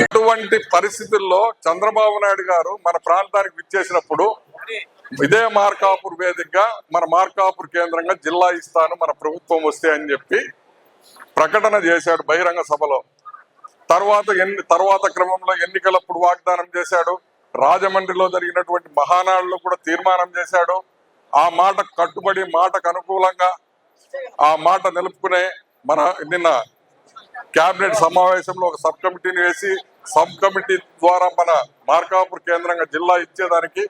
ఇటువంటి పరిస్థితుల్లో చంద్రబాబు నాయుడు గారు మన ప్రాంతానికి విచ్చేసినప్పుడు ఇదే మార్కాపూర్ వేదికగా మన మార్కాపూర్ కేంద్రంగా జిల్లా ఇస్తాను మన ప్రభుత్వం వస్తే అని చెప్పి ప్రకటన చేశాడు బహిరంగ సభలో. తర్వాత క్రమంలో ఎన్నికలప్పుడు వాగ్దానం చేశాడు. రాజమండ్రిలో జరిగినటువంటి మహానాడులో కూడా తీర్మానం చేశాడు. ఆ మాట కట్టుబడి మాటకు అనుకూలంగా ఆ మాట నిలుపుకునే నిన్న కేబినెట్ సమావేశంలో ఒక సబ్ కమిటీని వేసి సబ్ కమిటీ ద్వారా మన మార్కాపూర్ కేంద్రంగా జిల్లా ఇచ్చేదానికి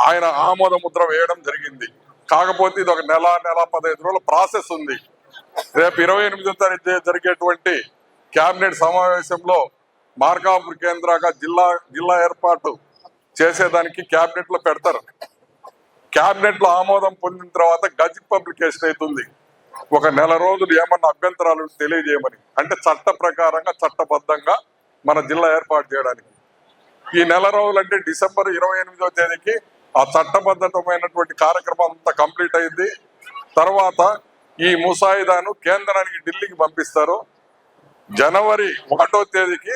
ఆయన ఆమోద ముద్ర వేయడం జరిగింది. కాకపోతే ఇది ఒక నెల 15 రోజుల ప్రాసెస్ ఉంది. రేపు 28వ తారీఖు జరిగేటువంటి కేబినెట్ సమావేశంలో మార్కాపూర్ కేంద్రంగా జిల్లా ఏర్పాటు చేసేదానికి కేబినెట్ లో పెడతారు. కేబినెట్ లో ఆమోదం పొందిన తర్వాత గజెట్ పబ్లికేషన్ అవుతుంది. ఒక నెల రోజులు ఏమన్నా అభ్యంతరాలు తెలియజేయమని, అంటే చట్ట ప్రకారంగా చట్టబద్ధంగా మన జిల్లా ఏర్పాటు చేయడానికి. ఈ నెల రోజులు అంటే డిసెంబర్ 28వ తేదీకి ఆ చట్టబద్ధమైనటువంటి కార్యక్రమం అంతా కంప్లీట్ అయింది. తర్వాత ఈ ముసాయిదాను కేంద్రానికి ఢిల్లీకి పంపిస్తారు. జనవరి 1వ తేదీకి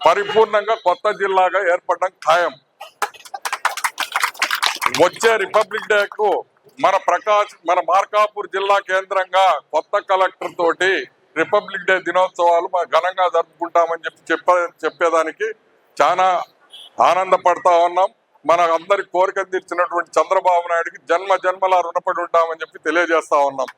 పరిపూర్ణంగా కొత్త జిల్లాగా ఏర్పడడం ఖాయం. వచ్చే రిపబ్లిక్ డేకు మన మార్కాపూర్ జిల్లా కేంద్రంగా కొత్త కలెక్టర్ తోటి రిపబ్లిక్ డే దినోత్సవాలు ఘనంగా జరుపుకుంటామని చెప్పేదానికి చాలా ఆనందపడతా ఉన్నాం. మన అందరి కోరిక తీర్చినటువంటి చంద్రబాబు నాయుడికి జన్మలా రుణపడి ఉంటామని చెప్పి తెలియజేస్తా ఉన్నాం.